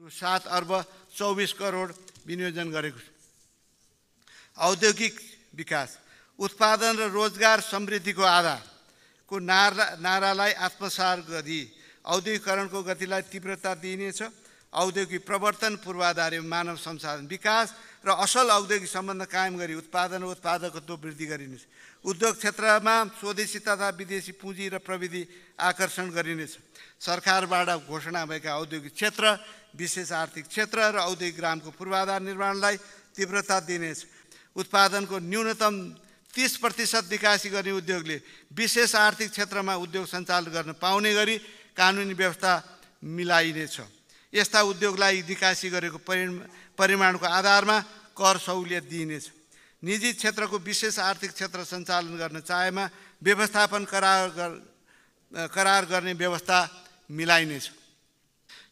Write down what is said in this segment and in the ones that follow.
7 अर्ब 24 करोड विनियोजन गरेको छु। औद्योगिक विकास, उत्पादन र रोजगार समृद्धिको आधारको नारालाई आत्मसात गरी औद्योगिकरणको गतिलाई तीव्रता दिइनेछ। औद्योगिक प्रवर्तन, पूर्वाधार मानव संसाधन विकास र असल औद्योगिक सम्बन्ध कायम गरी उत्पादन र उत्पादकत्व वृद्धि गरिनेछ। उद्योग क्षेत्रमा स्वदेशी तथा विदेशी पुँजी र प्रविधि आकर्षण गरिनेछ। सरकारबाट घोषणा भएका औद्योगिक क्षेत्र, विशेष आर्थिक क्षेत्र र औद्योगिक ग्रामको पूर्वाधार निर्माणलाई तीव्रता दिनेछ। उत्पादनको न्यूनतम 30% निकासी गर्ने उद्योगले विशेष आर्थिक क्षेत्रमा उद्योग सञ्चालन गर्न पाउने गरी कानुनी व्यवस्था मिलाइनेछ। यस्ता उद्योगलाई निकासी गरेको परिमाणको आधारमा कर सहुलियत दिइनेछ। निजी क्षेत्रको विशेष आर्थिक क्षेत्र सञ्चालन गर्न चाहेमा व्यवस्थापन करार गर्ने व्यवस्था मिलाइनेछ।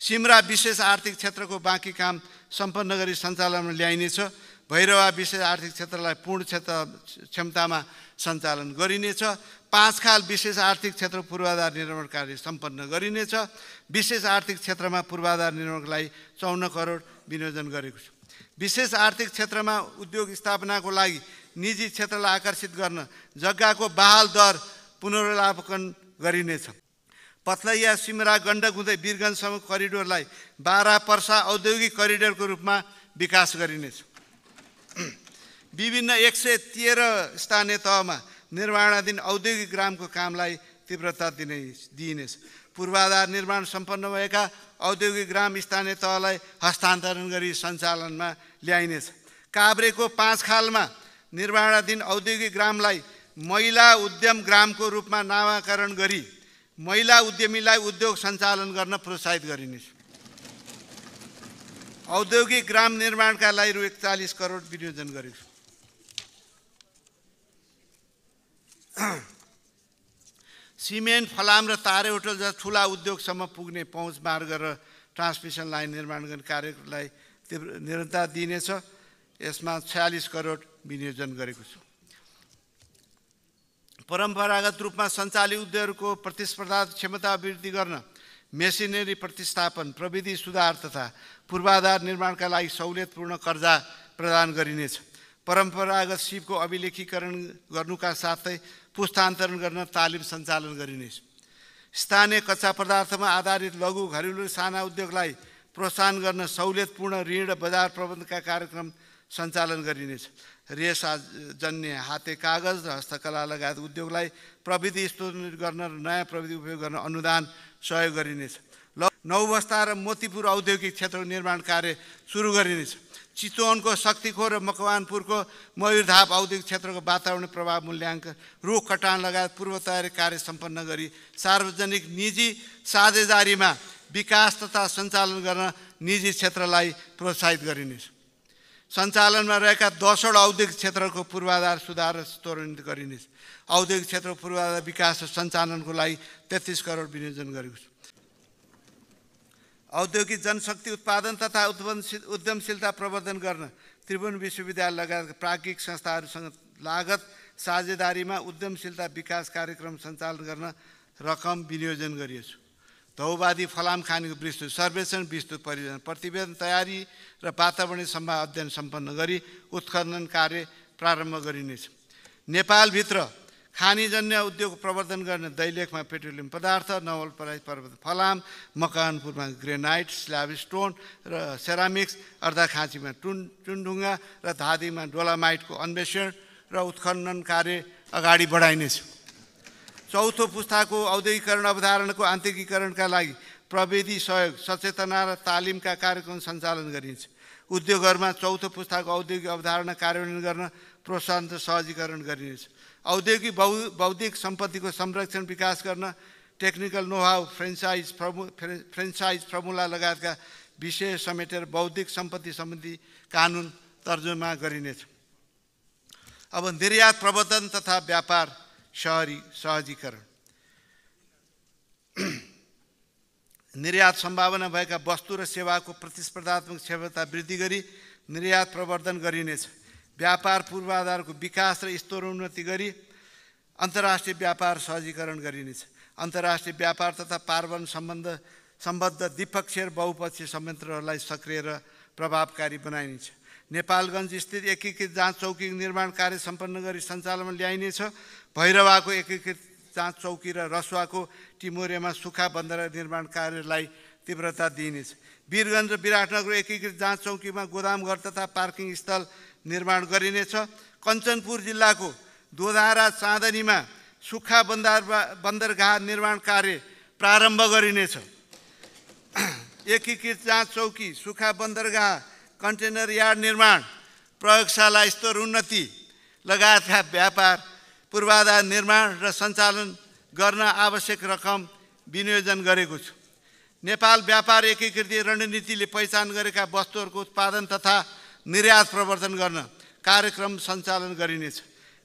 सिमरा विशेष आर्थिक क्षेत्रको बाँकी काम सम्पन्न गरी सञ्चालनमा ल्याइनेछ। भैरवा विशेष आर्थिक क्षेत्रलाई पूर्ण क्षमतामा सञ्चालन गरिनेछ। 5 खाल विशेष आर्थिक क्षेत्र पूर्वाधार निर्माण कार्य सम्पन्न गरिनेछ। विशेष आर्थिक क्षेत्रमा पूर्वाधार निर्माणको लागि 54 करोड विनियोजन गरेको छु। विशेष आर्थिक क्षेत्रमा उद्योग स्थापनाको लागि निजी क्षेत्रलाई आकर्षित गर्न जग्गाको बहाल दर पुनर्वलोकन गरिनेछ। पथलैया, सिमरा, गण्डक हुँदै वीरगञ्जसम्म करिडोरलाई 12 पर्सा औद्योगिक करिडोरको रूपमा विकास गरिनेछ। विभिन्न 113 स्थानीय तहमा निर्माणाधीन औद्योगिक ग्रामको कामलाई तीव्रता दिइनेछ। पूर्वाधार निर्माण सम्पन्न भएका औद्योगिक ग्राम स्थानीय तहलाई हस्तान्तरण गरी सञ्चालनमा ल्याइनेछ। काभ्रेको 5 खालमा निर्माणाधीन औद्योगिक ग्रामलाई महिला उद्यम ग्रामको रूपमा नामाकरण गरी महिला उद्यमीलाई उद्योग सञ्चालन गर्न प्रोत्साहित गरिनेछ। औद्योगिक ग्राम निर्माणका लागि रु 41 करोड विनियोजन गरेको छु। सिमेन्ट, फलाम र तारे होटल जस्ता ठुला उद्योगसम्म पुग्ने पहुँच मार्ग र ट्रान्समिसन लाइन निर्माण गर्ने कार्यलाई निरन्तरता दिइनेछ। यसमा 46 करोड विनियोजन गरेको छु। परम्परागत रूपमा सञ्चालित उद्योगहरूको प्रतिस्पर्धा क्षमता वृद्धि गर्न मेसिनरी प्रतिस्थापन, प्रविधि सुधार तथा पूर्वाधार निर्माणका लागि सहुलियतपूर्ण कर्जा प्रदान गरिनेछ। परम्परागत सिपको अभिलेखीकरण गर्नुका साथै पुस्तान्तरण गर्न तालिम सञ्चालन गरिनेछ। स्थानीय कच्चा पदार्थमा आधारित लघु, घरेलु, साना उद्योगलाई प्रोत्साहन गर्न सहुलियतपूर्ण ऋण र बजार प्रबन्धनका कार्यक्रम सञ्चालन गरिनेछ। रेसाजन्य हाते कागज र हस्तकला लगायत उद्योगलाई प्रविधि स्तरोन्नत गर्न र नयाँ प्रविधि उपयोग गर्न अनुदान सहयोग गरिनेछ। नौबस्ता र मोतीपुर औद्योगिक क्षेत्र निर्माण कार्य सुरु गरिनेछ। चितवनको शक्तिखोर र मकवानपुरको मयूरधाप औद्योगिक क्षेत्रको वातावरणीय प्रभाव मूल्याङ्कन, रुख कटान लगायत पूर्व तयारी कार्य सम्पन्न गरी सार्वजनिक निजी साझेदारीमा विकास तथा सञ्चालन गर्न निजी क्षेत्रलाई प्रोत्साहित गरिनेछ। सञ्चालनमा रहेका 10 औद्योगिक क्षेत्रको पूर्वाधार सुधार र त्वरित गरिनेछ। औद्योगिक क्षेत्रको पूर्वाधार विकास र सञ्चालनको लागि 33 करोड विनियोजन गरेको छु। औद्योगिक जनशक्ति उत्पादन तथा उद्यमशीलता प्रवर्धन गर्न त्रिभुवन विश्वविद्यालय लगायतका प्राज्ञिक संस्थाहरूसँग लागत साझेदारीमा उद्यमशीलता विकास कार्यक्रम सञ्चालन गर्न रकम विनियोजन गरिएको छु। धौवादी फलाम खानीको विस्तृत सर्वेक्षण, विस्तृत परियोजना प्रतिवेदन तयारी र वातावरणीय सम्भावना अध्ययन सम्पन्न गरी उत्खनन कार्य प्रारम्भ गरिनेछ। नेपालभित्र खानीजन्य उद्योग प्रवर्धन गर्ने दैलेखमा पेट्रोलियम पदार्थ, नवलपरासी पर्वत फलाम, मकवानपुरमा ग्रेनाइट, स्ल्याब स्टोन र सेरामिक्स, अर्धाखाँचीमा चुनढुङ्गा र धादिङमा डोलामाइटको अन्वेषण र उत्खनन कार्य अगाडि बढाइनेछ। चौथो पुस्ताको औद्योगिकरण अवधारणाको आन्तरिकीकरणका लागि प्रविधि सहयोग, सचेतना र तालिमका कार्यक्रम सञ्चालन गरिन्छ। उद्योगहरूमा चौथो पुस्ताको औद्योगिक अवधारणा कार्यान्वयन गर्न प्रोत्साहन र सहजीकरण गरिनेछ। औद्योगिक बौद्धिक सम्पत्तिको संरक्षण विकास गर्न टेक्निकल नोहाउ, फ्रेन्चाइज फर्मुला लगायतका विषय समेटेर बौद्धिक सम्पत्ति सम्बन्धी कानुन तर्जुमा गरिनेछ। अब निर्यात प्रवर्धन तथा व्यापार सहजीकरण। निर्यात सम्भावना भएका वस्तु र सेवाको प्रतिस्पर्धात्मक क्षमता वृद्धि गरी निर्यात प्रवर्धन गरिनेछ। व्यापार पूर्वाधारको विकास र स्तरोन्नति गरी अन्तर्राष्ट्रिय व्यापार सहजीकरण गरिनेछ। अन्तर्राष्ट्रिय व्यापार तथा पारस्परिक सम्बन्ध सम्बद्ध द्विपक्षीय र बहुपक्षीय संयन्त्रहरूलाई सक्रिय र प्रभावकारी बनाइनेछ। नेपालगञ्ज स्थित एकीकृत जाँच चौकी निर्माण कार्य सम्पन्न गरी सञ्चालनमा ल्याइनेछ। भैरवाको एकीकृत जाँच चौकी र रसुवाको टिमोरेमा सुक्खा बन्दर निर्माण कार्यलाई तीव्रता दिइनेछ। वीरगञ्ज र विराटनगर एकीकृत जाँच चौकीमा गोदामघर तथा पार्किङ स्थल निर्माण गरिनेछ। कञ्चनपुर जिल्लाको दोधारा चाँदनीमा सुक्खा बन्दरगाह निर्माण कार्य प्रारम्भ गरिनेछ। एकीकृत जाँच चौकी, सुक्खा बन्दरगाह, कन्टेनर यार्ड निर्माण, प्रयोगशाला स्तर उन्नति लगायतका व्यापार पूर्वाधार निर्माण र सञ्चालन गर्न आवश्यक रकम विनियोजन गरेको छु। नेपाल व्यापार एकीकृत रणनीतिले पहिचान गरेका वस्तुहरूको उत्पादन तथा निर्यात प्रवर्धन गर्न कार्यक्रम सञ्चालन गरिनेछ।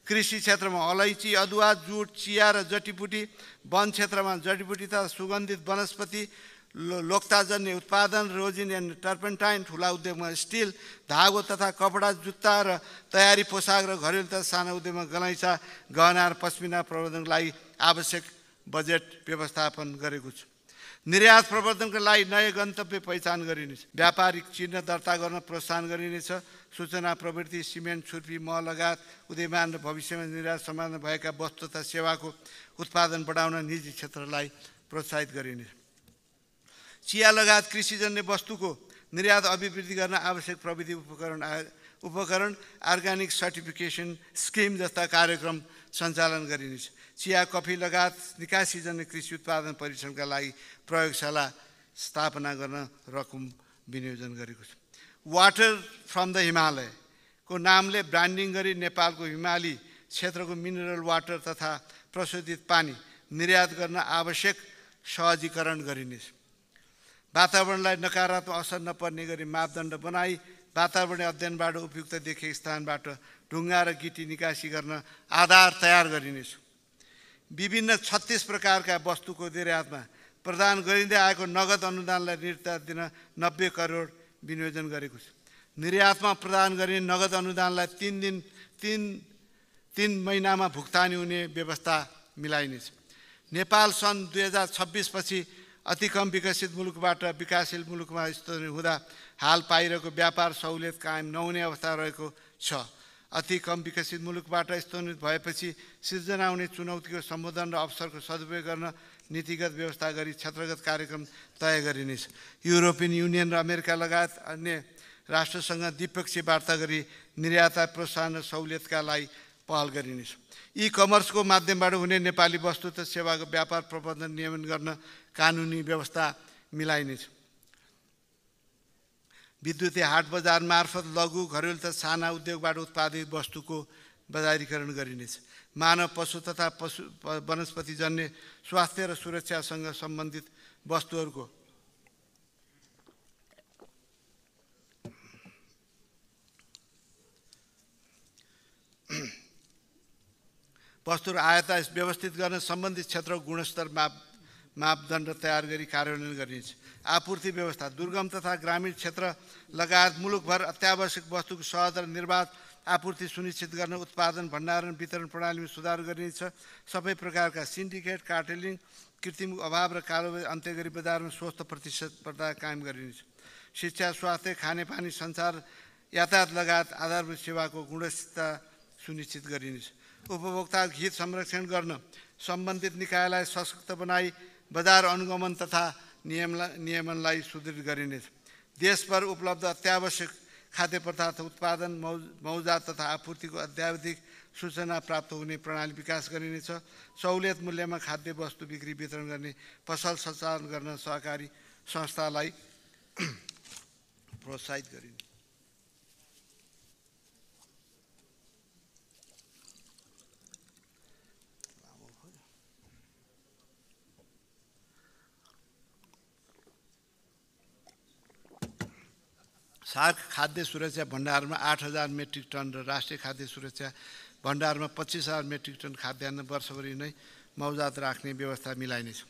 कृषि क्षेत्रमा अलैँची, अदुवा, जुट, चिया र जडीबुटी, वन क्षेत्रमा जडीबुटी तथा सुगन्धित वनस्पति, लोकताजन्य उत्पादन, रोजिन एन्ड टर्पेन्टाइन, ठुला उद्योगमा स्टिल, धागो तथा कपडा, जुत्ता र तयारी पोसाक र घरेलु तथा साना उद्योगमा गलैँचा, गहना र पश्मिना प्रवर्धनको लागि आवश्यक बजेट व्यवस्थापन गरेको छु। निर्यात प्रवर्धनका लागि नयाँ गन्तव्य पहिचान गरिनेछ। व्यापारिक चिन्ह दर्ता गर्न प्रोत्साहन गरिनेछ। सूचना प्रवृत्ति, सिमेन्ट, छुर्पी, मह लगायत उदयमान र भविष्यमा निर्यात सम्बन्ध भएका वस्तु तथा सेवाको उत्पादन बढाउन निजी क्षेत्रलाई प्रोत्साहित गरिनेछ। चिया लगायत कृषिजन्य वस्तुको निर्यात अभिवृद्धि गर्न आवश्यक प्रविधि उपकरण अर्ग्यानिक सर्टिफिकेसन स्किम जस्ता कार्यक्रम सञ्चालन गरिनेछ। चिया, कफी लगायत निकासीजन्य कृषि उत्पादन परीक्षणका लागि प्रयोगशाला स्थापना गर्न रकम विनियोजन गरेको छु। वाटर फ्रम द हिमालयको नामले ब्रान्डिङ गरी नेपालको हिमाली क्षेत्रको मिनरल वाटर तथा प्रशोधित पानी निर्यात गर्न आवश्यक सहजीकरण गरिनेछ। वातावरणलाई नकारात्मक असर नपर्ने गरी मापदण्ड बनाई वातावरणीय अध्ययनबाट उपयुक्त देखेको स्थानबाट ढुङ्गा र गिटी निकासी गर्न आधार तयार गरिनेछ। विभिन्न 36 प्रकारका वस्तुको निर्यातमा प्रदान गरिँदै आएको नगद अनुदानलाई निर्यात दिन 90 करोड विनियोजन गरेको छु। निर्यातमा प्रदान गरिने नगद अनुदानलाई 3 महिनामा भुक्तानी हुने व्यवस्था मिलाइनेछ। नेपाल सन् 2026 पछि अति कम विकसित मुलुकबाट विकासशील मुलुकमा स्तरीय हुँदा हाल पाइरहेको व्यापार सहुलियत कायम नहुने अवस्था रहेको छ। अति कम विकसित मुलुकबाट स्तरोन्नत भएपछि सिर्जना हुने चुनौतीको सम्बोधन र अवसरको सदुपयोग गर्न नीतिगत व्यवस्था गरी क्षेत्रगत कार्यक्रम तय गरिनेछ। युरोपियन युनियन र अमेरिका लगायत अन्य राष्ट्रसँग द्विपक्षीय वार्ता गरी निर्यात प्रोत्साहन र सहुलियतका लागि पहल गरिनेछ। ई-कमर्सको माध्यमबाट हुने नेपाली वस्तु तथा सेवाको व्यापार प्रबन्धन नियमन गर्न कानुनी व्यवस्था मिलाइनेछ। विद्युतीय हाट बजार मार्फत लघु, घरेलु तथा साना उद्योगबाट उत्पादित वस्तुको बजारीकरण गरिनेछ। मानव, पशु तथा वनस्पतिजन्य स्वास्थ्य र सुरक्षासँग सम्बन्धित वस्तुहरूको आयात व्यवस्थित गर्न सम्बन्धित क्षेत्रको गुणस्तर मापदण्ड तयार गरी कार्यान्वयन गरिनेछ। आपूर्ति व्यवस्था, दुर्गम तथा ग्रामीण क्षेत्र लगायत मुलुकभर अत्यावश्यक वस्तुको सहज र निर्बाध आपूर्ति सुनिश्चित गर्न उत्पादन, भण्डारण, वितरण प्रणालीमा सुधार गरिनेछ। सबै प्रकारका सिन्डिकेट, कार्टेलिङ, कृत्रिम अभाव र कारोबार अन्त्य गरी बजारमा स्वस्थ प्रतिस्पर्धा कायम गरिनेछ। शिक्षा, स्वास्थ्य, खानेपानी, सञ्चार, यातायात लगायत आधारभूत सेवाको गुणस्तरता सुनिश्चित गरिनेछ। उपभोक्ता हित संरक्षण गर्न सम्बन्धित निकायलाई सशक्त बनाई बजार अनुगमन तथा नियमनलाई सुदृढ गरिनेछ। देशभर उपलब्ध अत्यावश्यक खाद्य पदार्थ उत्पादन, मौजात तथा आपूर्तिको अत्याधिक सूचना प्राप्त हुने प्रणाली विकास गरिनेछ। सहुलियत मूल्यमा खाद्य वस्तु बिक्री वितरण गर्ने पसल सञ्चालन गर्न सहकारी संस्थालाई प्रोत्साहित गरिनेछ। सार्क खाद्य सुरक्षा भण्डारमा 8,000 मेट्रिक टन र राष्ट्रिय खाद्य सुरक्षा भण्डारमा 25,000 मेट्रिक टन खाद्यान्न वर्षभरि नै मौजात राख्ने व्यवस्था मिलाइनेछ।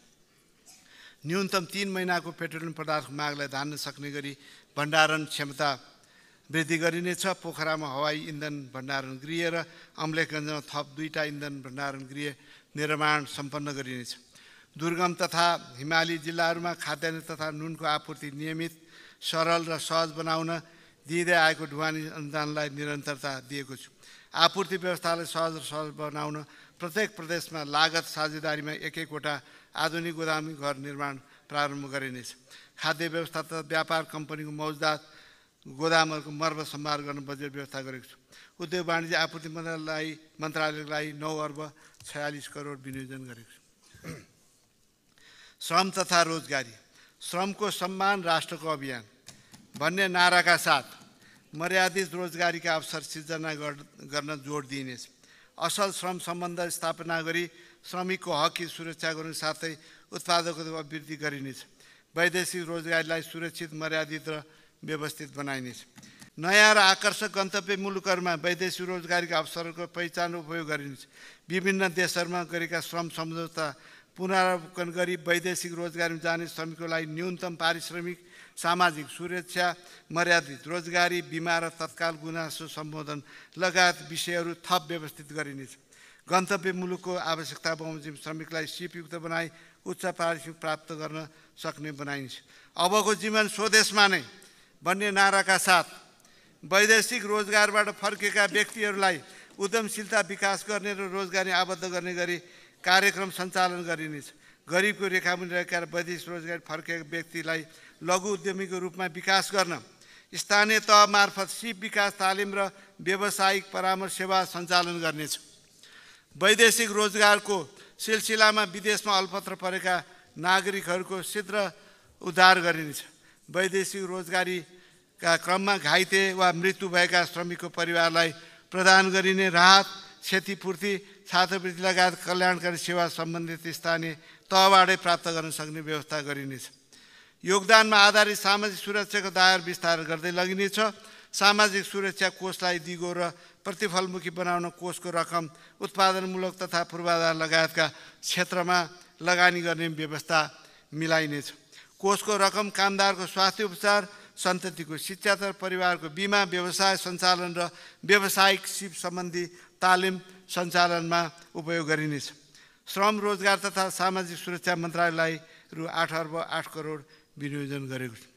न्यूनतम 3 महिनाको पेट्रोलियम पदार्थको मागलाई धान्न सक्ने गरी भण्डारण क्षमता वृद्धि गरिनेछ। पोखरामा हवाई इन्धन भण्डारण गृह र अम्लेखगञ्जमा थप 2टा इन्धन भण्डारण गृह निर्माण सम्पन्न गरिनेछ। दुर्गम तथा हिमाली जिल्लाहरूमा खाद्यान्न तथा नुनको आपूर्ति नियमित, सरल र सहज बनाउन दिँदै आएको ढुवानी अनुदानलाई निरन्तरता दिएको छु। आपूर्ति व्यवस्थालाई सहज र सरल बनाउन प्रत्येक प्रदेशमा लागत साझेदारीमा एक-एकवटा आधुनिक गोदामी घर निर्माण प्रारम्भ गरिनेछ। खाद्य व्यवस्था तथा व्यापार कम्पनीको मौजदात गोदामहरूको मर्मत सम्भार गर्न बजेट व्यवस्था गरेको छु। उद्योग वाणिज्य आपूर्ति मन्त्रालयलाई 9 अर्ब 46 करोड विनियोजन गरेको छु। श्रम तथा रोजगारी, श्रमको सम्मान राष्ट्रको अभियान भन्ने नाराका साथ मर्यादित रोजगारीका अवसर सिर्जना गर्न जोड दिइनेछ। असल श्रम सम्बन्ध स्थापना गरी श्रमिकको हककी सुरक्षा गर्नु साथै उत्पादकता अभिवृद्धि गरिनेछ। वैदेशिक रोजगारीलाई सुरक्षित, मर्यादित र व्यवस्थित बनाइनेछ। नयाँ र आकर्षक गन्तव्य मुलुकहरूमा वैदेशिक रोजगारीका अवसरहरूको पहिचान उपयोग गरिनेछ। विभिन्न देशहरूमा गरेका श्रम सम्झौता पुनरावलोकन गरी वैदेशिक रोजगारीमा जाने श्रमिकको लागि न्यूनतम पारिश्रमिक, सामाजिक सुरक्षा, मर्यादित रोजगारी, बिमा र तत्काल गुनासो सम्बोधन लगायत विषयहरू थप व्यवस्थित गरिनेछ। गन्तव्य मुलुकको आवश्यकता बमोजिम श्रमिकलाई सिपयुक्त बनाई उच्च पारिश्रमिक प्राप्त गर्न सक्ने बनाइनेछ। अबको जीवन स्वदेशमा नै भन्ने नाराका साथ वैदेशिक रोजगारबाट फर्केका व्यक्तिहरूलाई उद्यमशीलता विकास गर्ने र रोजगारी आबद्ध गर्ने गरी कार्यक्रम सञ्चालन गरिनेछ। गरिबको रेखामुनि रहेका वैदेशिक रोजगारी फर्केका व्यक्तिलाई लघु उद्यमीको रूपमा विकास गर्न स्थानीय तह मार्फत सिप विकास तालिम र व्यावसायिक परामर्श सेवा सञ्चालन गर्नेछ। वैदेशिक रोजगारको सिलसिलामा विदेशमा अल्पत्र परेका नागरिकहरूको शीघ्र उद्धार गरिनेछ। वैदेशिक रोजगारीका क्रममा घाइते वा मृत्यु भएका श्रमिकको परिवारलाई प्रदान गरिने राहत, क्षतिपूर्ति, छात्रवृत्ति लगायत कल्याणकारी सेवा सम्बन्धित स्थानीय तहबाटै प्राप्त गर्न सक्ने व्यवस्था गरिनेछ। योगदानमा आधारित सामाजिक सुरक्षाको दायरा विस्तार गर्दै लगिनेछ। सामाजिक सुरक्षा कोषलाई दिगो र प्रतिफलमुखी बनाउन कोषको रकम उत्पादनमूलक तथा पूर्वाधार लगायतका क्षेत्रमा लगानी गर्ने व्यवस्था मिलाइनेछ। कोषको रकम कामदारको स्वास्थ्य उपचार, सन्ततिको शिक्षा तथा परिवारको बिमा, व्यवसाय सञ्चालन र व्यावसायिक सिप सम्बन्धी तालिम सञ्चालनमा उपयोग गरिनेछ। श्रम, रोजगार तथा सामाजिक सुरक्षा मन्त्रालयलाई रु 8 अर्ब 8 करोड विनियोजन गरेको छु।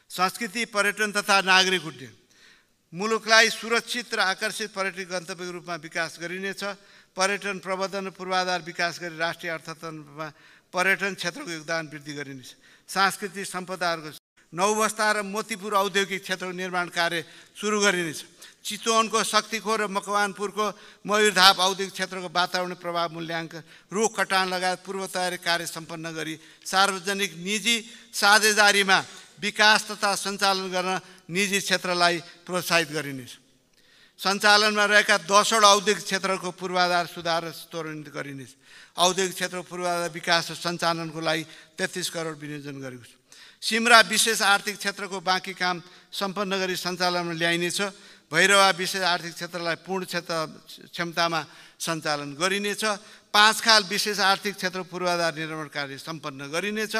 संस्कृति, पर्यटन तथा नागरिक उड्डयन, मुलुकलाई सुरक्षित र आकर्षित पर्यटक गन्तव्यको रूपमा विकास गरिनेछ। पर्यटन प्रबन्धन र पूर्वाधार विकास गरी राष्ट्रिय अर्थतन्त्रमा पर्यटन क्षेत्रको योगदान वृद्धि गरिनेछ। सांस्कृतिक सम्पदाहरूको नौबस्ता र मोतीपुर औद्योगिक क्षेत्रको निर्माण कार्य सुरु गरिनेछ। चितवनको शक्तिखोर र मकवानपुरको मयूरधाप औद्योगिक क्षेत्रको वातावरण प्रभाव मूल्याङ्कन, रुख कटान लगायत पूर्व तयारी कार्य सम्पन्न गरी सार्वजनिक निजी साझेदारीमा विकास तथा सञ्चालन गर्न निजी क्षेत्रलाई प्रोत्साहित गरिनेछ। सञ्चालनमा रहेका 10वटा औद्योगिक क्षेत्रको पूर्वाधार सुधार र त्वरान्वित गरिनेछ। औद्योगिक क्षेत्रको पूर्वाधार विकास र सञ्चालनको लागि 33 करोड विनियोजन गरेको छु। सिमरा विशेष आर्थिक क्षेत्रको बाँकी काम सम्पन्न गरी सञ्चालनमा ल्याइनेछ। भैरवा विशेष आर्थिक क्षेत्रलाई पूर्ण क्षमतामा सञ्चालन गरिनेछ। पाँचखाल विशेष आर्थिक क्षेत्र पूर्वाधार निर्माण कार्य सम्पन्न गरिनेछ।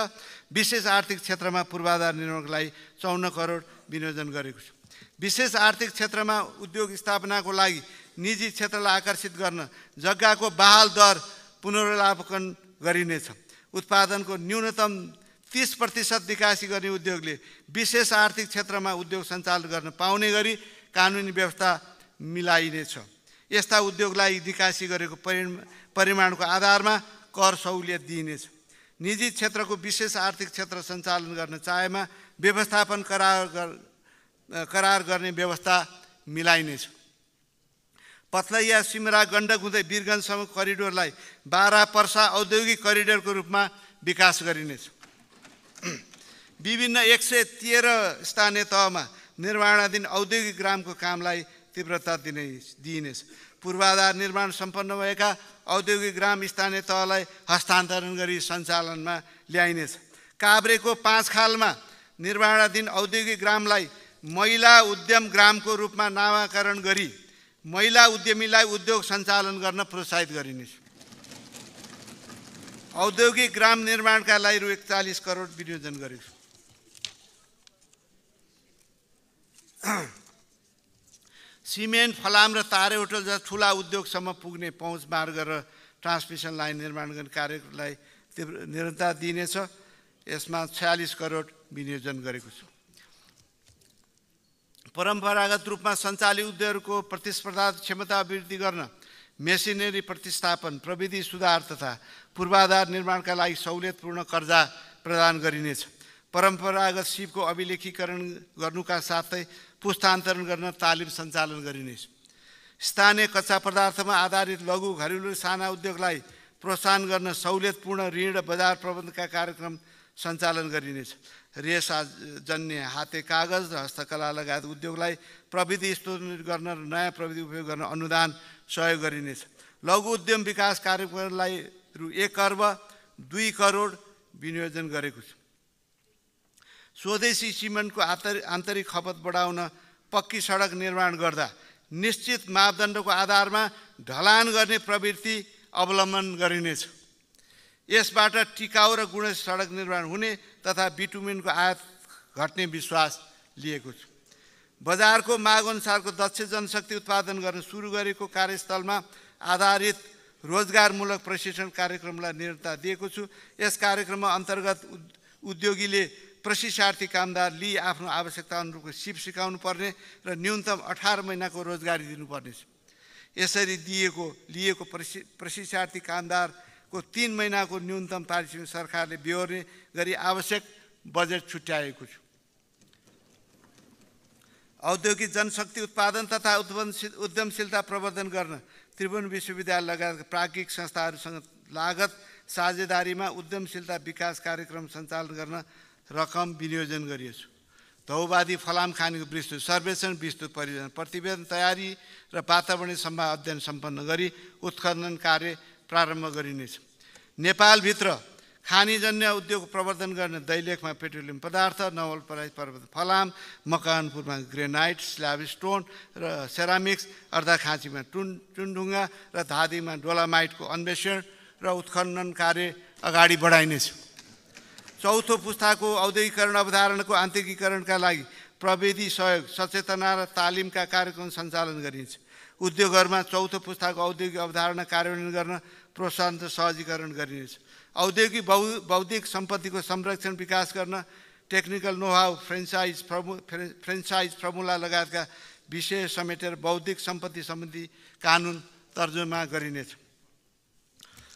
विशेष आर्थिक क्षेत्रमा पूर्वाधार निर्माणको लागि 54 करोड विनियोजन गरेको छु। विशेष आर्थिक क्षेत्रमा उद्योग स्थापनाको लागि निजी क्षेत्रलाई आकर्षित गर्न जग्गाको बहाल दर पुनरावलोकन गरिनेछ। उत्पादनको न्यूनतम 30% निकासी गर्ने उद्योगले विशेष आर्थिक क्षेत्रमा उद्योग सञ्चालन गर्न पाउने गरी कानुनी व्यवस्था मिलाइनेछ। यस्ता उद्योगलाई निकासी गरेको परिमाणको आधारमा कर सहुलियत दिइनेछ। निजी क्षेत्रको विशेष आर्थिक क्षेत्र सञ्चालन गर्न चाहेमा व्यवस्थापन करार गर्ने व्यवस्था मिलाइनेछ। पथलैया, सिमरा, गण्डक हुँदै वीरगञ्जसम्म करिडोरलाई 12 पर्सा औद्योगिक करिडोरको रूपमा विकास गरिनेछ। विभिन्न 113 स्थानीय तहमा निर्माणाधीन औद्योगिक ग्रामको कामलाई तीव्रता दिइनेछ। पूर्वाधार निर्माण सम्पन्न भएका औद्योगिक ग्राम स्थानीय तहलाई हस्तान्तरण गरी सञ्चालनमा ल्याइनेछ। काभ्रेको 5 खालमा निर्माणाधीन औद्योगिक ग्रामलाई महिला उद्यम ग्रामको रूपमा नामाकरण गरी महिला उद्यमीलाई उद्योग सञ्चालन गर्न प्रोत्साहित गरिनेछ। औद्योगिक ग्राम निर्माणका लागि रु 41 करोड विनियोजन गरेको छु। सिमेन्ट, फलाम र तारे होटल जस्ता ठुला उद्योगसम्म पुग्ने पहुँच मार्ग र ट्रान्समिसन लाइन निर्माण गर्ने कार्यलाई निरन्तरता दिइनेछ। यसमा 46 करोड विनियोजन गरेको छु। परम्परागत रूपमा सञ्चालित उद्योगहरूको प्रतिस्पर्धा क्षमता वृद्धि गर्न मेसिनरी प्रतिस्थापन, प्रविधि सुधार तथा पूर्वाधार निर्माणका लागि सहुलियतपूर्ण कर्जा प्रदान गरिनेछ। परम्परागत सिपको अभिलेखीकरण गर्नुका साथै पुस्तान्तरण गर्न तालिम सञ्चालन गरिनेछ। स्थानीय कच्चा पदार्थमा आधारित लघु, घरेलु, साना उद्योगलाई प्रोत्साहन गर्न सहुलियतपूर्ण ऋण र बजार प्रबन्धनका कार्यक्रम सञ्चालन गरिनेछ। रेसाजन्य हाते कागज र हस्तकला लगायत उद्योगलाई प्रविधि स्तरोन्नत गर्न र नयाँ प्रविधि उपयोग गर्न अनुदान सहयोग गरिनेछ। लघु उद्यम विकास कार्यक्रमलाई रु 1 अर्ब 2 करोड विनियोजन गरेको छु। स्वदेशी सिमेन्टको आन्तरिक खपत बढाउन पक्की सडक निर्माण गर्दा निश्चित मापदण्डको आधारमा ढलान गर्ने प्रवृत्ति अवलम्बन गरिनेछ। यसबाट टिकाउ र गुणस्तर सडक निर्माण हुने तथा बिटुमेनको आयात घट्ने विश्वास लिएको छु। बजारको माग अनुसारको दक्ष जनशक्ति उत्पादन गर्न सुरु गरेको कार्यस्थलमा आधारित रोजगारमूलक प्रशिक्षण कार्यक्रमलाई निरन्तरता दिएको छु। यस कार्यक्रममा अन्तर्गत उद्योगीले प्रशिक्षार्थी कामदार लिई आफ्नो आवश्यकता अनुरूपको सिप सिकाउनु पर्ने र न्यूनतम 18 महिनाको रोजगारी दिनुपर्नेछ। यसरी लिएको प्रशिक्षार्थी कामदारको 3 महिनाको न्यूनतम पारिश्रमिक सरकारले बेहोर्ने गरी आवश्यक बजेट छुट्याएको छु। औद्योगिक जनशक्ति उत्पादन तथा उद्यमशीलता प्रवर्धन गर्न त्रिभुवन विश्वविद्यालय लगायत प्राज्ञिक संस्थाहरूसँग लागत साझेदारीमा उद्यमशीलता विकास कार्यक्रम सञ्चालन गर्न रकम विनियोजन गरिएको छु। धौवादी फलाम खानीको विस्तृत सर्वेक्षण, विस्तृत परियोजना प्रतिवेदन तयारी र वातावरणीय सम्भावना अध्ययन सम्पन्न गरी उत्खनन कार्य प्रारम्भ गरिनेछ। नेपालभित्र खानीजन्य उद्योग प्रवर्धन गर्न दैलेखमा पेट्रोलियम पदार्थ, नवलपरासी पर्वत फलाम, मकवानपुरमा ग्रेनाइट, स्ल्याब स्टोन र सेरामिक्स, अर्धाखाँचीमा टुनढुङ्गा र धादिङमा डोलामाइटको अन्वेषण र उत्खनन कार्य अगाडि बढाइनेछ। चौथो पुस्ताको औद्योगिकरण अवधारणाको आन्तरिकीकरणका लागि प्रविधि सहयोग, सचेतना र तालिमका कार्यक्रम सञ्चालन गरिन्छ। उद्योगहरूमा चौथो पुस्ताको औद्योगिक अवधारणा कार्यान्वयन गर्न प्रोत्साहन र सहजीकरण गरिनेछ। औद्योगिक बौद्धिक सम्पत्तिको संरक्षण विकास गर्न टेक्निकल नोहाउ, फ्रेन्चाइज फर्मुला लगायतका विषय समेटेर बौद्धिक सम्पत्ति सम्बन्धी कानुन तर्जुमा गरिनेछ।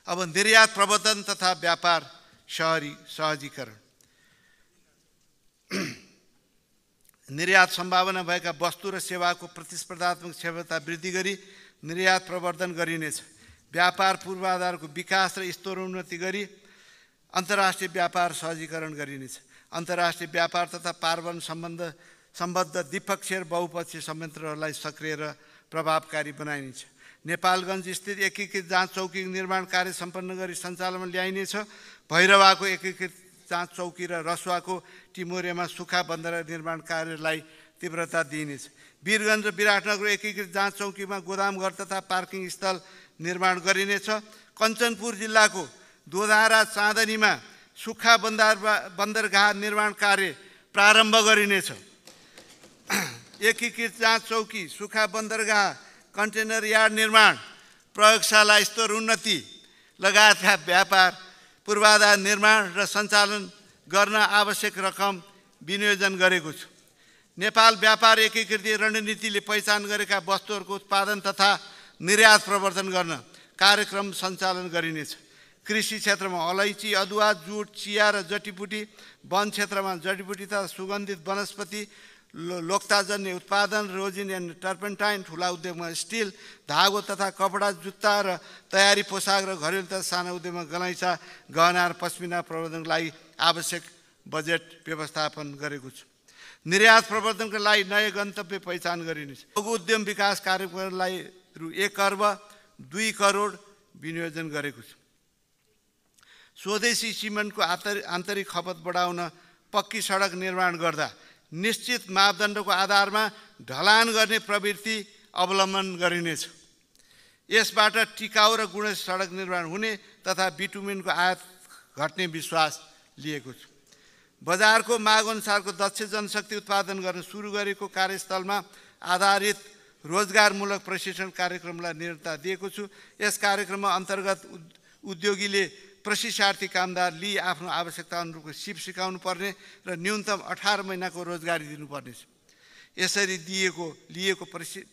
अब निर्यात प्रवर्धन तथा व्यापार सहजीकरण। निर्यात सम्भावना भएका वस्तु र सेवाको प्रतिस्पर्धात्मक क्षमता वृद्धि गरी निर्यात प्रवर्धन गरिनेछ। व्यापार पूर्वाधारको विकास र स्तरोन्नति गरी अन्तर्राष्ट्रिय व्यापार सहजीकरण गरिनेछ। अन्तर्राष्ट्रिय व्यापार तथा पारवन सम्बद्ध द्विपक्षीय र बहुपक्षीय संयन्त्रहरूलाई सक्रिय र प्रभावकारी बनाइनेछ। नेपालगञ्ज स्थित एकीकृत जाँच चौकी निर्माण कार्य सम्पन्न गरी सञ्चालनमा ल्याइनेछ। भैरवाको एकीकृत जाँच चौकी र रसुवाको टिमोरेमा सुक्खा बन्दर निर्माण कार्यलाई तीव्रता दिइनेछ। वीरगञ्ज र विराटनगर एकीकृत जाँच चौकीमा गोदामघर तथा पार्किङ स्थल निर्माण गरिनेछ। कञ्चनपुर जिल्लाको दोधारा चाँदनीमा सुक्खा बन्दरगाह निर्माण कार्य प्रारम्भ गरिनेछ। एकीकृत जाँच चौकी, सुक्खा बन्दरगाह, कन्टेनर यार्ड निर्माण, प्रयोगशाला स्तर उन्नति लगायतका व्यापार पूर्वाधार निर्माण र सञ्चालन गर्न आवश्यक रकम विनियोजन गरेको छु। नेपाल व्यापार एकीकृत रणनीतिले पहिचान गरेका वस्तुहरूको उत्पादन तथा निर्यात प्रवर्धन गर्न कार्यक्रम सञ्चालन गरिनेछ। कृषि क्षेत्रमा अलैँची, अदुवा, जुट, चिया र जडीबुटी, वन क्षेत्रमा जडीबुटी तथा सुगन्धित वनस्पति, लोक्ताजन्य उत्पादन, रोजिन एन्ड टर्पेन्टाइन, ठुला उद्योगमा स्टिल, धागो तथा कपडा, जुत्ता र तयारी पोसाक र घरेलु तथा साना उद्योगमा गलैँचा, गहना र पश्मिना प्रवर्धनको लागि आवश्यक बजेट व्यवस्थापन गरेको छु। निर्यात प्रवर्धनका लागि नयाँ गन्तव्य पहिचान गरिनेछ। लघु उद्यम विकास कार्यक्रमलाई रु 1 अर्ब 2 करोड विनियोजन गरेको छु। स्वदेशी सिमेन्टको आन्तरिक खपत बढाउन पक्की सडक निर्माण गर्दा निश्चित मापदण्डको आधारमा ढलान गर्ने प्रवृत्ति अवलम्बन गरिनेछ। यसबाट टिकाउ र गुणस्तर सडक निर्माण हुने तथा बिटुमेनको आयात घट्ने विश्वास लिएको छु। बजारको माग अनुसारको दक्ष जनशक्ति उत्पादन गर्न सुरु गरेको कार्यस्थलमा आधारित रोजगारमूलक प्रशिक्षण कार्यक्रमलाई निरन्तरता दिएको छु। यस कार्यक्रममा अन्तर्गत उद्योगीले प्रशिक्षार्थी कामदार लिई आफ्नो आवश्यकता अनुरूपको सिप सिकाउनु पर्ने र न्यूनतम 18 महिनाको रोजगारी दिनुपर्नेछ। यसरी लिएको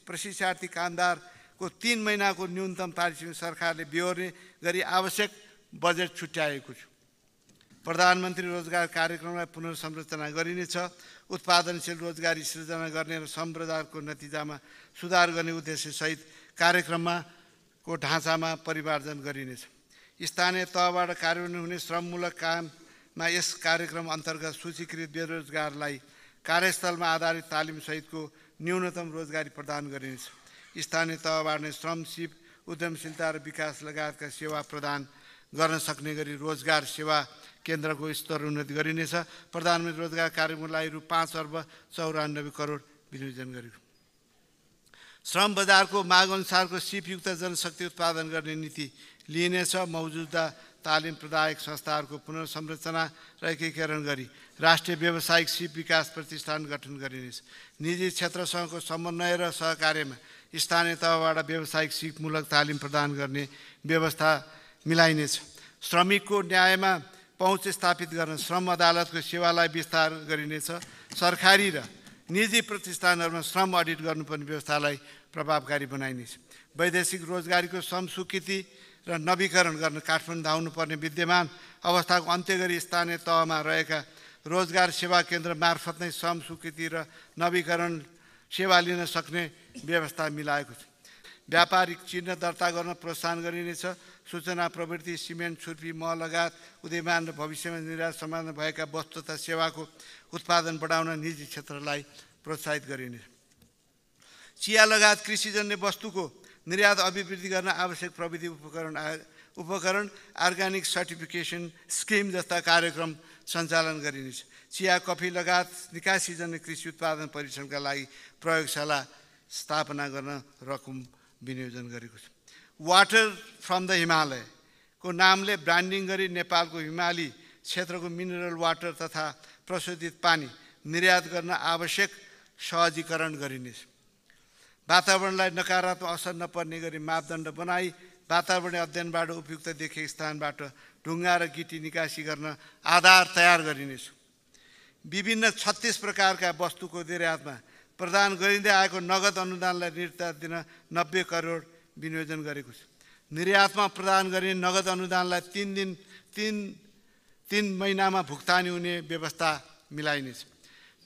प्रशिक्षार्थी कामदारको 3 महिनाको न्यूनतम पारिश्रमिक सरकारले बेहोर्ने गरी आवश्यक बजेट छुट्याएको छ। प्रधानमन्त्री रोजगार कार्यक्रमलाई पुनर्संरचना गरिनेछ। उत्पादनशील रोजगारी सृजना गर्ने र श्रम बजारको नतिजामा सुधार गर्ने उद्देश्यसहित कार्यक्रमको ढाँचामा परिमार्जन गरिनेछ। स्थानीय तहबाट कार्यान्वयन हुने श्रममूलक काममा यस कार्यक्रम अन्तर्गत सूचीकृत बेरोजगारलाई कार्यस्थलमा आधारित तालिमसहितको न्यूनतम रोजगारी प्रदान गरिनेछ। स्थानीय तहबाट नै श्रम, सिप, उद्यमशीलता र विकास लगायतका सेवा प्रदान गर्न सक्ने गरी रोजगार सेवा केन्द्रको स्तरोन्नति गरिनेछ। प्रधानमन्त्री रोजगार कार्यक्रमको लागि रु 5 अर्ब 94 करोड विनियोजन गरियो। श्रम बजारको मागअनुसारको सिपयुक्त जनशक्ति उत्पादन गर्ने नीति लिइनेछ। मौजूदा तालिम प्रदायक संस्थाहरूको पुनर्संरचना र एकीकरण गरी राष्ट्रिय व्यावसायिक सिप विकास प्रतिष्ठान गठन गरिनेछ। निजी क्षेत्रसँगको समन्वय र सहकार्यमा स्थानीय तहबाट व्यावसायिक सिपमूलक तालिम प्रदान गर्ने व्यवस्था मिलाइनेछ। श्रमिकको न्यायमा पहुँच स्थापित गर्न श्रम अदालतको सेवालाई विस्तार गरिनेछ। सरकारी र निजी प्रतिष्ठानहरूमा श्रम अडिट गर्नुपर्ने व्यवस्थालाई प्रभावकारी बनाइनेछ। वैदेशिक रोजगारीको श्रम स्वीकृति र नवीकरण गर्न काठमाडौँ धाउनुपर्ने विद्यमान अवस्थाको अन्त्य गरी स्थानीय तहमा रहेका रोजगार सेवा केन्द्र मार्फत नै श्रम स्वीकृति र नवीकरण सेवा लिन सक्ने व्यवस्था मिलाएको छ। व्यापारिक चिन्ह दर्ता गर्न प्रोत्साहन गरिनेछ। सूचना प्रवृत्ति, सिमेन्ट, छुर्पी, मह लगायत उदयमान र भविष्यमा निर्यात सम्बन्ध भएका वस्तु तथा सेवाको उत्पादन बढाउन निजी क्षेत्रलाई प्रोत्साहित गरिनेछ। चिया लगायत कृषिजन्य वस्तुको निर्यात अभिवृद्धि गर्न आवश्यक प्रविधि उपकरण अर्ग्यानिक सर्टिफिकेसन स्किम जस्ता कार्यक्रम सञ्चालन गरिनेछ। चिया, कफी लगायत निकासीजन्य कृषि उत्पादन परीक्षणका लागि प्रयोगशाला स्थापना गर्न रकम विनियोजन गरेको छ। वाटर फ्रम द हिमालयको नामले ब्रान्डिङ गरी नेपालको हिमाली क्षेत्रको मिनरल वाटर तथा प्रशोधित पानी निर्यात गर्न आवश्यक सहजीकरण गरिनेछ। वातावरणलाई नकारात्मक असर नपर्ने गरी मापदण्ड बनाई वातावरणीय अध्ययनबाट उपयुक्त देखेको स्थानबाट ढुङ्गा र गिटी निकासी गर्न आधार तयार गरिनेछ। विभिन्न 36 प्रकारका वस्तुको निर्यातमा प्रदान गरिँदै आएको नगद अनुदानलाई निर्ता दिन 90 करोड विनियोजन गरेको छ। निर्यातमा प्रदान गरिने नगद अनुदानलाई 3 महिनामा भुक्तानी हुने व्यवस्था मिलाइनेछ।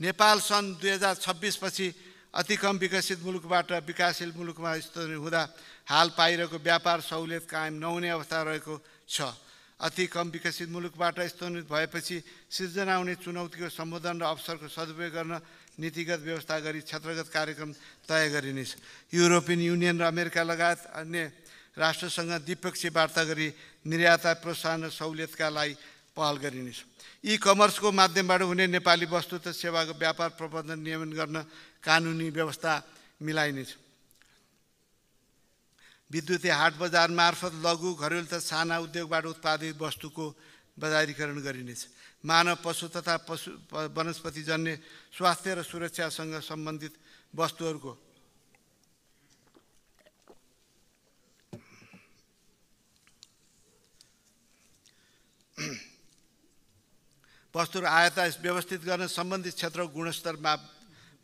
नेपाल सन् 2026 पछि अति कम विकसित मुलुकबाट विकासशील मुलुकमा स्तरीय हुँदा हाल पाइरहेको व्यापार सहुलियत कायम नहुने अवस्था रहेको छ। अति कम विकसित मुलुकबाट स्तरोन्नत भएपछि सिर्जना हुने चुनौतीको सम्बोधन र अवसरको सदुपयोग गर्न नीतिगत व्यवस्था गरी क्षेत्रगत कार्यक्रम तय गरिनेछ। युरोपियन युनियन र अमेरिका लगायत अन्य राष्ट्रसँग द्विपक्षीय वार्ता गरी निर्यात प्रोत्साहन र सहुलियतका लागि पहल गरिनेछ। ई-कमर्सको माध्यमबाट हुने नेपाली वस्तु तथा सेवाको व्यापार प्रबन्धन नियमन गर्न कानुनी व्यवस्था मिलाइनेछ। विद्युतीय हाट बजार मार्फत लघु, घरेलु तथा साना उद्योगबाट उत्पादित वस्तुको बजारीकरण गरिनेछ। मानव, पशु तथा वनस्पतिजन्य स्वास्थ्य र सुरक्षासँग सम्बन्धित वस्तुहरू आयात व्यवस्थित गर्न सम्बन्धित क्षेत्रको गुणस्तर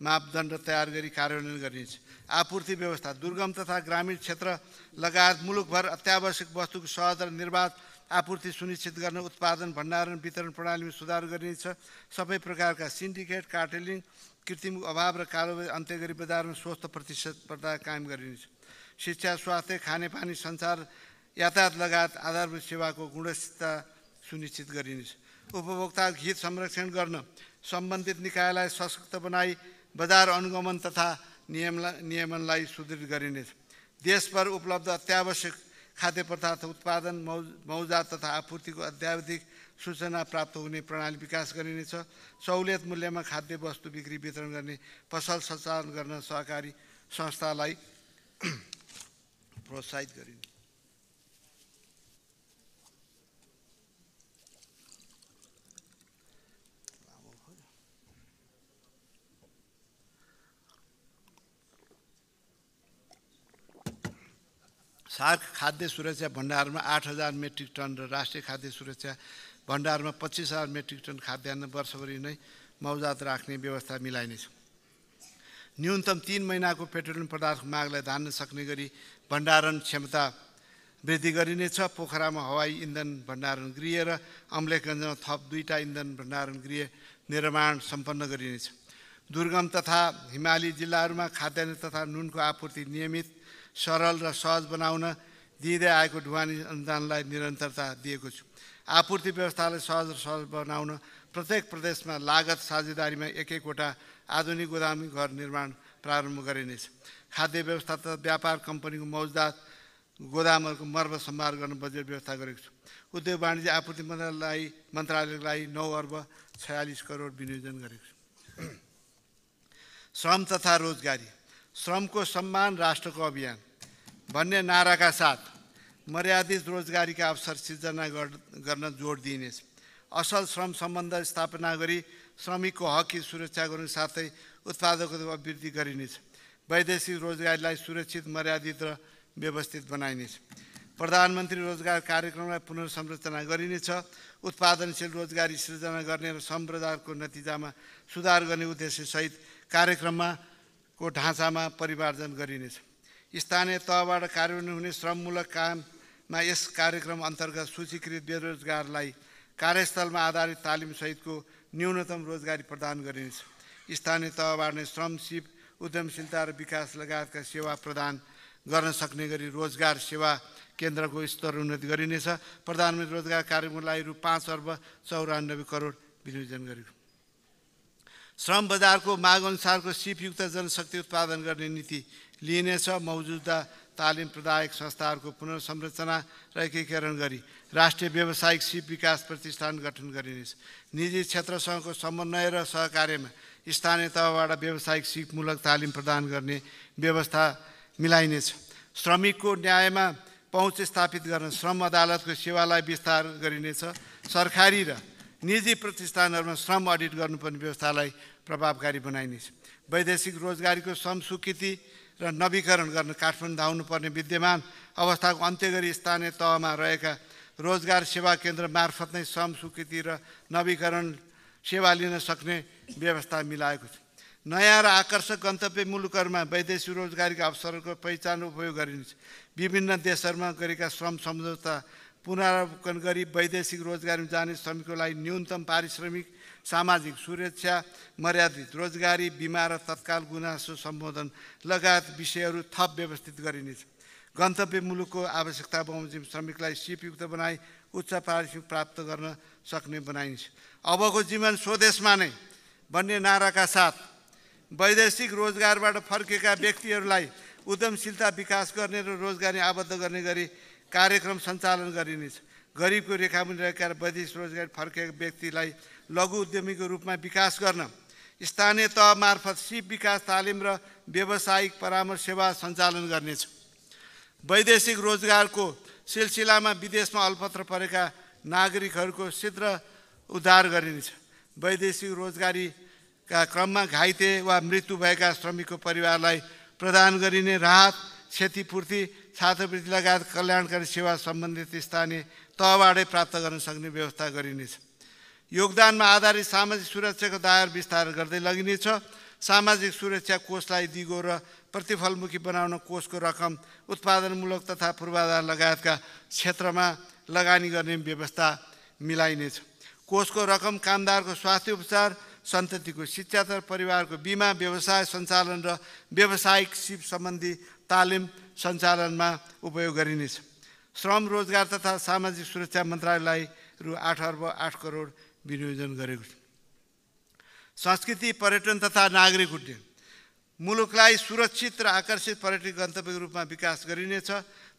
मापदण्ड तयार गरी कार्यान्वयन गरिनेछ। आपूर्ति व्यवस्था दुर्गम तथा ग्रामीण क्षेत्र लगायत मुलुकभर अत्यावश्यक वस्तुको सहज र निर्बाध आपूर्ति सुनिश्चित गर्न उत्पादन, भण्डारण, वितरण प्रणालीमा सुधार गरिनेछ। सबै प्रकारका सिन्डिकेट, कार्टेलिङ, कृत्रिम अभाव र कारोबारी अन्त्य गरी बजारमा स्वस्थ प्रतिस्पर्धा कायम गरिनेछ। शिक्षा, स्वास्थ्य, खानेपानी, सञ्चार, यातायात लगायत आधारभूत सेवाको गुणस्तरता सुनिश्चित गरिनेछ। उपभोक्ता हित संरक्षण गर्न सम्बन्धित निकायलाई सशक्त बनाई बजार अनुगमन तथा नियमनलाई सुदृढ गरिनेछ। देशभर उपलब्ध अत्यावश्यक खाद्य पदार्थ उत्पादन, मौजात तथा आपूर्तिको अत्याधिक सूचना प्राप्त हुने प्रणाली विकास गरिनेछ। सहुलियत मूल्यमा खाद्य वस्तु बिक्री वितरण गर्ने पसल सञ्चालन गर्न सहकारी संस्थालाई प्रोत्साहित गरिनेछ। सार्क खाद्य सुरक्षा भण्डारमा 8,000 मेट्रिक टन र राष्ट्रिय खाद्य सुरक्षा भण्डारमा 25,000 मेट्रिक टन खाद्यान्न वर्षभरि नै मौजात राख्ने व्यवस्था मिलाइनेछ। न्यूनतम 3 महिनाको पेट्रोलियम पदार्थको मागलाई धान्न सक्ने गरी भण्डारण क्षमता वृद्धि गरिनेछ। पोखरामा हवाई इन्धन भण्डारण गृह र अम्लेखगञ्जमा थप 2टा इन्धन भण्डारण गृह निर्माण सम्पन्न गरिनेछ। दुर्गम तथा हिमाली जिल्लाहरूमा खाद्यान्न तथा नुनको आपूर्ति नियमित, सरल र सहज बनाउन दिँदै आएको ढुवानी अनुदानलाई निरन्तरता दिएको छु। आपूर्ति व्यवस्थालाई सहज र सहज बनाउन प्रत्येक प्रदेशमा लागत साझेदारीमा एक-एकवटा आधुनिक गोदामी घर निर्माण प्रारम्भ गरिनेछ। खाद्य व्यवस्था तथा व्यापार कम्पनीको मौजदात गोदामहरूको मर्मसम्भार गर्न बजेट व्यवस्था गरेको छु। उद्योग वाणिज्य आपूर्ति मन्त्रालयलाई 9 अर्ब 46 करोड विनियोजन गरेको छु। श्रम तथा रोजगारी, श्रमको सम्मान राष्ट्रको अभियान भन्ने नाराका साथ मर्यादित रोजगारीका अवसर सिर्जना गर्न जोड दिइनेछ। असल श्रम सम्बन्ध स्थापना गरी श्रमिकको हककी सुरक्षा गर्नु साथै उत्पादकता अभिवृद्धि गरिनेछ। वैदेशिक रोजगारीलाई सुरक्षित, मर्यादित र व्यवस्थित बनाइनेछ। प्रधानमन्त्री रोजगार कार्यक्रमलाई पुनर्संरचना गरिनेछ। उत्पादनशील रोजगारी सृजना गर्ने र श्रम बजारको नतिजामा सुधार गर्ने उद्देश्यसहित कार्यक्रमको ढाँचामा परिमार्जन गरिनेछ। स्थानीय तहबाट कार्यान्वयन हुने श्रममूलक काममा यस कार्यक्रम अन्तर्गत सूचीकृत बेरोजगारलाई कार्यस्थलमा आधारित तालिमसहितको न्यूनतम रोजगारी प्रदान गरिनेछ। स्थानीय तहबाट नै श्रम, सिप, उद्यमशीलता र विकास लगायतका सेवा प्रदान गर्न सक्ने गरी रोजगार सेवा केन्द्रको स्तर उन्नति गरिनेछ। प्रधानमन्त्री रोजगार कार्यक्रमलाई रु 5 अर्ब 94 करोड विनियोजन गरेको। श्रम बजारको मागअनुसारको सिपयुक्त जनशक्ति उत्पादन गर्ने नीति लिइनेछ। मौजुदा तालिम प्रदायक संस्थाहरूको पुनर्संरचना र एकीकरण गरी राष्ट्रिय व्यावसायिक सिप विकास प्रतिष्ठान गठन गरिनेछ। निजी क्षेत्रसँगको समन्वय र सहकार्यमा स्थानीय तहबाट व्यावसायिक सिपमूलक तालिम प्रदान गर्ने व्यवस्था मिलाइनेछ। श्रमिकको न्यायमा पहुँच स्थापित गर्न श्रम अदालतको सेवालाई विस्तार गरिनेछ। सरकारी र निजी प्रतिष्ठानहरूमा श्रम अडिट गर्नुपर्ने व्यवस्थालाई प्रभावकारी बनाइनेछ। वैदेशिक रोजगारीको श्रम स्वीकृति र नवीकरण गर्न काठमाडौँ धाउनुपर्ने विद्यमान अवस्थाको अन्त्य गरी स्थानीय तहमा रहेका रोजगार सेवा केन्द्र मार्फत नै श्रम स्वीकृति र नवीकरण सेवा लिन सक्ने व्यवस्था मिलाएको छ। नयाँ र आकर्षक गन्तव्य मुलुकहरूमा वैदेशिक रोजगारीका अवसरहरूको पहिचान र उपयोग गरिनेछ। विभिन्न देशहरूमा गरेका श्रम सम्झौता पुनरावलोकन गरी वैदेशिक रोजगारीमा जाने श्रमिकको लागि न्यूनतम पारिश्रमिक, सामाजिक सुरक्षा, मर्यादित रोजगारी, बिमा र तत्काल गुनासो सम्बोधन लगायत विषयहरू थप व्यवस्थित गरिनेछ। गन्तव्य मुलुकको आवश्यकता बमोजिम श्रमिकलाई सिपयुक्त बनाई उच्च पारिश्रमिक प्राप्त गर्न सक्ने बनाइन्छ। अबको जीवन स्वदेशमा नै भन्ने नाराका साथ वैदेशिक रोजगारबाट फर्केका व्यक्तिहरूलाई उद्यमशीलता विकास गर्ने र रोजगारी आबद्ध गर्ने गरी कार्यक्रम सञ्चालन गरिनेछ। गरिबको रेखामुनि रहेका वैदेशिक रोजगार फर्केका व्यक्तिलाई लघु उद्यमीको रूपमा विकास गर्न स्थानीय तह मार्फत सिप विकास तालिम र व्यावसायिक परामर्श सेवा सञ्चालन गर्नेछ। वैदेशिक रोजगारको सिलसिलामा विदेशमा अल्पत्र परेका नागरिकहरूको शीघ्र उद्धार गरिनेछ। वैदेशिक रोजगारीका क्रममा घाइते वा मृत्यु भएका श्रमिकको परिवारलाई प्रदान गरिने राहत, क्षतिपूर्ति, छात्रवृत्ति लगायत कल्याणकारी सेवा सम्बन्धित स्थानीय तहबाटै प्राप्त गर्न सक्ने व्यवस्था गरिनेछ। योगदानमा आधारित सामाजिक सुरक्षाको दायरा विस्तार गर्दै लगिनेछ। सामाजिक सुरक्षा कोषलाई दिगो र प्रतिफलमुखी बनाउन कोषको रकम उत्पादनमूलक तथा पूर्वाधार लगायतका क्षेत्रमा लगानी गर्ने व्यवस्था मिलाइनेछ। कोषको रकम कामदारको स्वास्थ्य उपचार, सन्ततिको शिक्षा तथा परिवारको बिमा, व्यवसाय सञ्चालन र व्यावसायिक सिप सम्बन्धी तालिम सञ्चालनमा उपयोग गरिनेछ। श्रम, रोजगार तथा सामाजिक सुरक्षा मन्त्रालयलाई रु 8 अर्ब 8 करोड विनियोजन गरेको छ। संस्कृति, पर्यटन तथा नागरिक उड्डयन, मुलुकलाई सुरक्षित र आकर्षित पर्यटक गन्तव्यको रूपमा विकास गरिनेछ।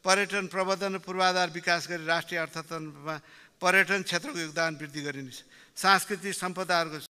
पर्यटन प्रबन्धन र पूर्वाधार विकास गरी राष्ट्रिय अर्थतन्त्रमा पर्यटन क्षेत्रको योगदान वृद्धि गरिनेछ। सांस्कृतिक सम्पदाहरूको